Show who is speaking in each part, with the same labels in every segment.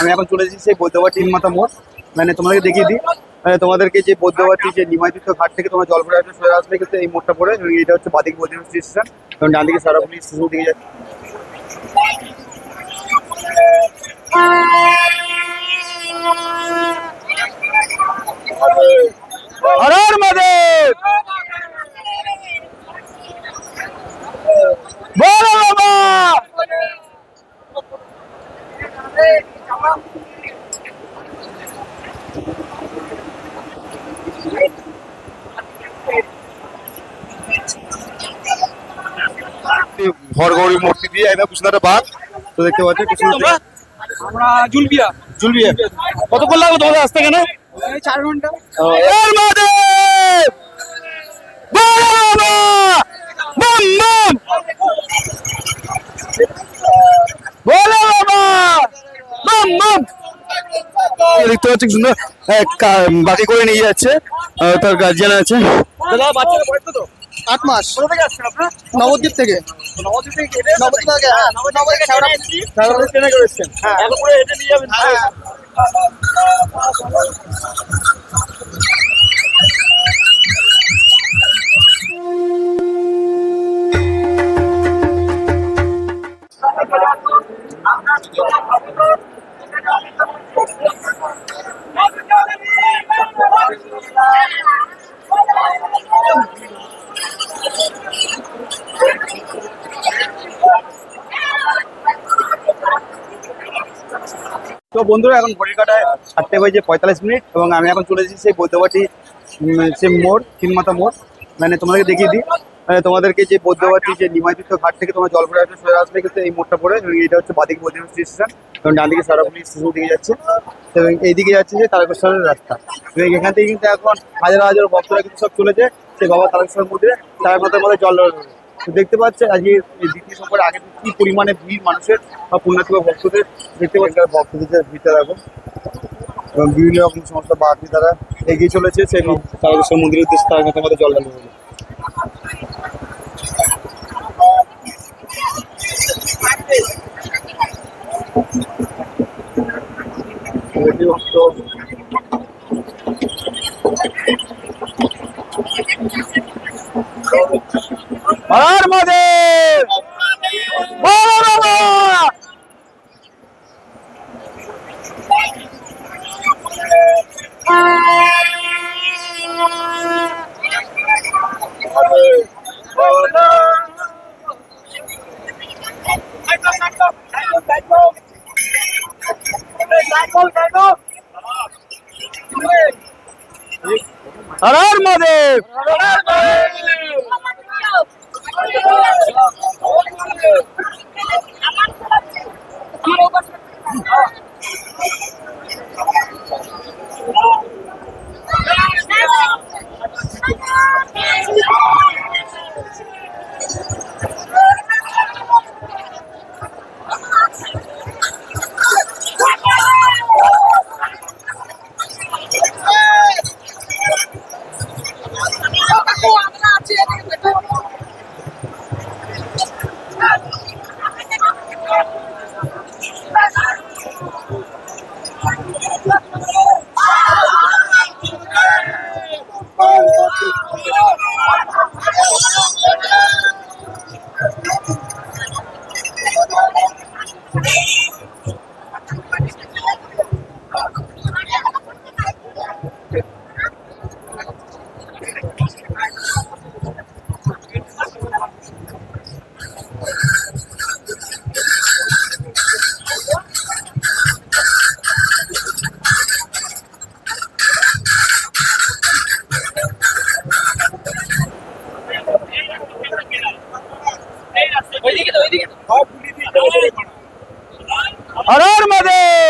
Speaker 1: আমি এখন চলে এসেছি সেই বৈদ্যবাটি তিনমাথা মোড়। মানে তোমাদেরকে দেখিয়ে দিই, তোমাদেরকে যে বৈদ্যবাটি যে নিমাইতীর্থ ঘাট থেকে তোমরা জল ভরে আসবে, সোজা আসবে কিন্তু এই মোড়টা পড়ে। এটা হচ্ছে বাদিক বৈদ্যবাটি স্টেশন এবং ডান দিকে সারাপুলি স্টেশন দিকে যাচ্ছে। হর হর মহাদেব, বলো বাবা। ঘরগৌরী মূর্তি দিয়ে একদম কৃষ্ণটা বাঘ তো দেখতে পাচ্ছি।
Speaker 2: আমরা জুলবিয়া
Speaker 1: জুলবিয়া কতক্ষণ লাগবে তোমাদের আসতে? কেন
Speaker 2: 4 ঘন্টা।
Speaker 1: হর মহাদেব, বলো বাবা, বম বম, বলো বাবা, বম বম। দেখতে পাচ্ছি সুন্দর বাকি করে নিয়ে যাচ্ছে, তার গার্জিয়ান আছে। দাদা বাচ্চারা বয়স কত?
Speaker 2: 8 মাস।
Speaker 1: কোথা থেকে আসছেন আপনারা?
Speaker 2: নবদ্বীপ থেকে।
Speaker 1: নবদ্বীপ থেকে
Speaker 2: নবদ্বীপ থেকে, হ্যাঁ, নবদ্বীপ থেকে
Speaker 1: সারাপুলি ট্রেনে করে এসছেন। এখন পুরো হেঁটে নিয়ে যাবেন। তো বন্ধুরা এখন ঘড়ির কাটায় 8:45 এবং আমি এখন চলে এসেছি সেই বৈদ্যবাটি সে মোড়, তিনমাথা মোড়। মানে তোমাদেরকে দেখিয়ে দিই, তোমাদেরকে যে বৈদ্যবাটি যে নিমাইতীর্থ ঘাট থেকে তোমরা জল ভরে আসবে, সোজা আসবে কিন্তু এই মোড়টা পড়ে। এটা হচ্ছে বাদিক বৈদ্যবাটি স্টেশন এবং ডান দিকে সারাপুলি স্টেশন দিকে যাচ্ছে এবং এইদিকে যাচ্ছে যে তারকেশ্বরের রাস্তা। এবং এখান থেকে কিন্তু এখন হাজার হাজার ভক্তরা কিন্তু সব চলেছে সেই বাবা তারকেশ্বরের মধ্যে, তার মধ্যে জল দেখতে পাচ্ছে। আজকে দ্বিতীয় সোমবার আগে কি পরিমাণে ভিড় মানুষের বা পুণ্যার্থী বা ভক্তদের দেখতে পাচ্ছে। ভক্তদের ভিড়টা দেখো এবং বিভিন্ন রকম সমস্ত বাকি তারা এগিয়ে চলেছে সেই তারকেশ্বর মন্দিরের উদ্দেশ্যে, তার মধ্যে জল ঢালতে হবে। হর মহাদেব, বলো বাবা। হর হর মহাদেব, হর হর মহাদেব,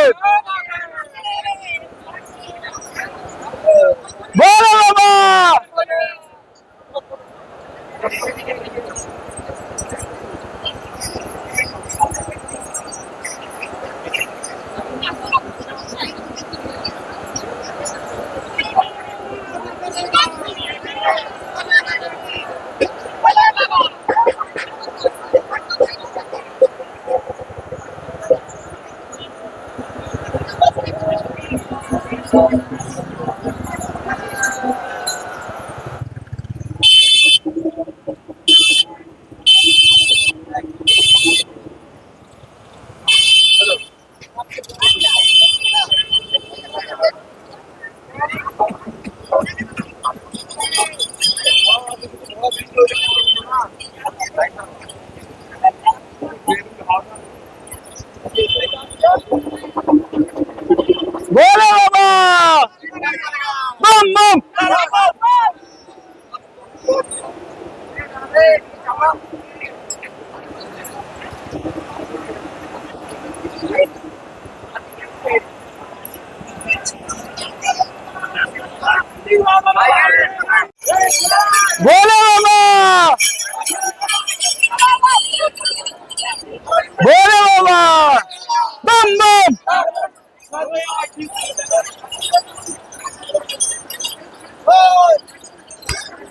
Speaker 1: বলো বাবা, বাম বাম। বলো বাবা, বলো বাবা, বাম বাম।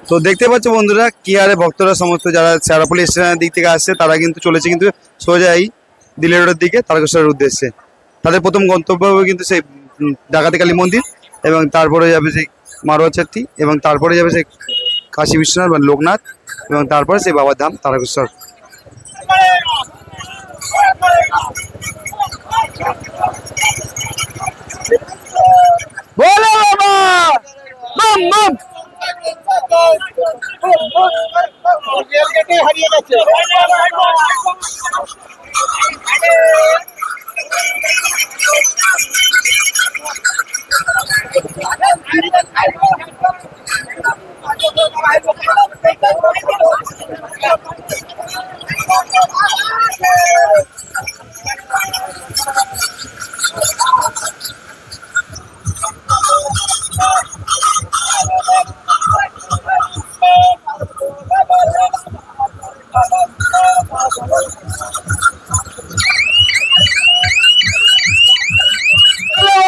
Speaker 1: তো দেখতে পাচ্ছ বন্ধুরা, কি আরে ভক্তরা সমস্ত যারা শেওড়াফুলি স্টেশনের দিক থেকে আসছে তারা কিন্তু চলেছে কিন্তু সোজাই দিল্লি রোডের দিকে তারকেশ্বরের উদ্দেশ্যে। তাদের প্রথম গন্তব্য হবে কিন্তু সেই ডাকাতি কালী মন্দির, এবং তারপরে যাবে সেই মারোয়া চাট্টি, এবং তারপরে যাবে সেই কাশী বিশ্বনাথ বা লোকনাথ, এবং তারপরে সেই বাবার ধাম তারকেশ্বর। বলো বাবা, বাম বাম।
Speaker 2: হারিয়ে গেছে।
Speaker 1: বলো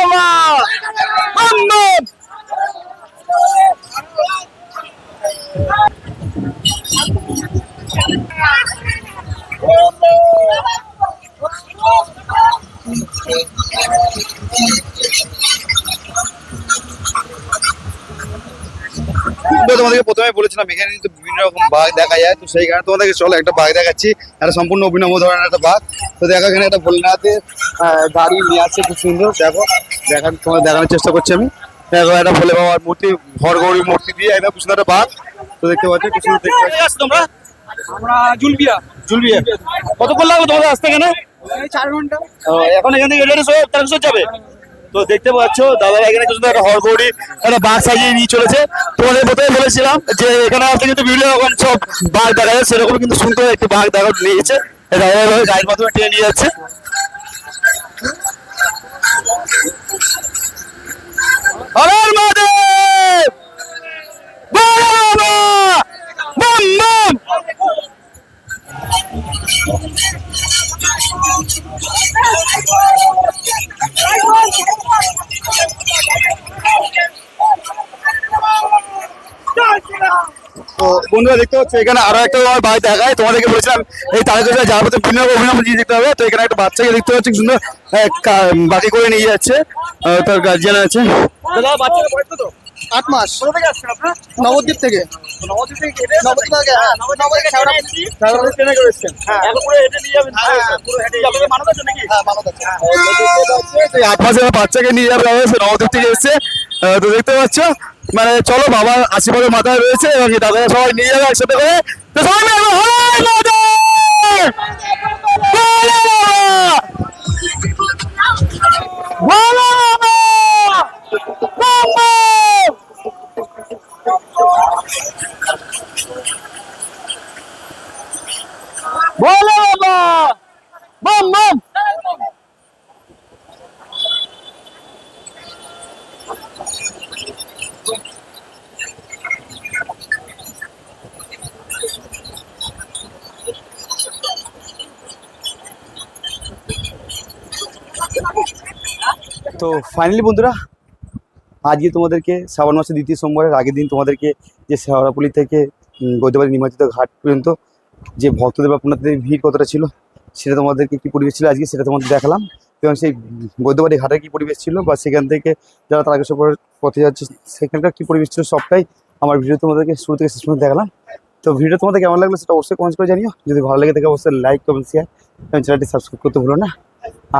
Speaker 1: বাবা, বাম বাম। তো তোমাদেরকে প্রথমে বলেছিলাম এখানে কিন্তু বিভিন্ন রকম বাঘ দেখা যায়, তো সেই কারণে তোমাদেরকে চলো একটা বাঘ দেখাচ্ছি, একটা সম্পূর্ণ অভিনব ধরনের একটা বাঘ। তো দেখো এখানে একটা ভোলেনাথের গাড়ি নিয়ে আসছে, খুব সুন্দর। দেখো তোমাদের দেখানোর চেষ্টা করছি আমি। দেখো একটা ভোলে বাবার মূর্তি, ঘরগৌরী মূর্তি দিয়ে একদম খুব সুন্দর একটা বাঘ। তো দেখতে পাচ্ছ খুব সুন্দর দেখতে পাচ্ছ তোমরা।
Speaker 2: আমরা জুলবিয়া।
Speaker 1: জুলবিয়া কতক্ষণ লাগবে তোমাদের আসতে এখানে?
Speaker 2: 4 ঘন্টা।
Speaker 1: এখন এখান থেকে তারকেশ্বর যাবে। তো দেখতে পাচ্ছ দাদা ভাই এখানে কিন্তু একটা হরগৌরী একটা বাঘ সাজিয়ে নিয়ে চলেছে। তোমাদের প্রথমে বলেছিলাম যে এখানে আসলে কিন্তু বিভিন্ন রকম সব বাঘ দেখা যায়, সেরকম কিন্তু সুন্দর একটি বাঘ দেখা নিয়েছে। দাদা ভাই গাড়ির মাধ্যমে টেনে নিয়ে যাচ্ছে। হর মহাদেব, বলো বাবা, বাম বাম। তো বন্ধুরা দেখতে পাচ্ছ এখানে আরো একটা বাঘ দেখায়। তোমাদেরকে বলেছিলাম এই তারকেশ্বর যাওয়ার পথে বিভিন্ন অভিনব জিনিস দেখতে হবে। তো এখানে একটা বাচ্চাকে দেখতে পাচ্ছি সুন্দর বাকি করে নিয়ে যাচ্ছে, তার গার্জিয়ান আছে। দাদা বাচ্চাটা বয়স কত?
Speaker 2: 8 মাস।
Speaker 1: কোথা থেকে আসছেন আপনারা?
Speaker 2: নবদ্বীপ থেকে।
Speaker 1: নবদ্বীপ থেকে
Speaker 2: নবদ্বীপ থেকে, হ্যাঁ। নবদ্বীপ থেকে শেওড়াফুলি।
Speaker 1: তারপরে ট্রেনে করে এসেছেন।
Speaker 2: হ্যাঁ।
Speaker 1: এখন পুরো হেঁটে নিয়ে যাবেন।
Speaker 2: হ্যাঁ, পুরো হেঁটে।
Speaker 1: আপনাদের মানত আছে নাকি?
Speaker 2: হ্যাঁ, মানত আছে।
Speaker 1: এই 8 মাসের বাচ্চাকে নিয়ে যাবে, সে নবদ্বীপ থেকে এসেছে। তো দেখতে পাচ্ছ মানে চলো বাবার আশীর্বাদের মাথায় রয়েছে, এবং দাদারা সবাই নিয়ে যাবে একসাথে করে। তো সবাই মিলে একবার হরে মহাদেব! বলো বাবা! বলো বাবা! বাম বাম! বলো বাবা, বাম বাম। তো ফাইনালি বন্ধুরা, আজকে তোমাদেরকে শ্রাবণ মাসের দ্বিতীয় সোমবারের আগের দিন তোমাদেরকে যে শেওড়াফুলি থেকে গৌতবাড়ি নিমজ্জিত ঘাট পর্যন্ত যে ভক্তদের বা পুণ্যার্থীদের ভিড় কতটা ছিল, সেটা তোমাদেরকে কি পরিবেশ ছিল আজকে সেটা তোমাদের দেখালাম। এবং সেই বৈদ্যবাড়ি ঘাটের কি পরিবেশ ছিল বা সেখান থেকে যারা তারকেশ্বর পথে যাচ্ছে সেখানকার কি পরিবেশ ছিল সবটাই আমার ভিডিও তোমাদেরকে শুরু থেকে শেষ পর্যন্ত দেখালাম। তো ভিডিও তোমাদের কেমন লাগলো সেটা অবশ্যই কমেন্ট করে জানিও। যদি ভালো লাগে থাকে অবশ্যই লাইক কমেন্ট শেয়ার এবং চ্যানেলটি সাবস্ক্রাইব করতে ভুলো না।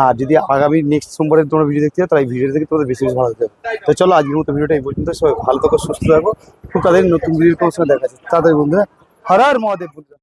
Speaker 1: আর যদি আগামী নেক্সট সোমবারে তোমরা ভিডিও দেখতে চাও তাহলে এই ভিডিও থেকে তোমাদের বেশি বেশি ভালো লাগবে। তো চলো আজকের মতো ভিডিওটা এই পর্যন্ত। সবাই ভালো থাকো, সুস্থ থাকো। খুব তাদের নতুন ভিডিও তোমার সঙ্গে দেখা যাচ্ছে তাদের বন্ধুরা। হর হর মহাদেব বন্ধুরা।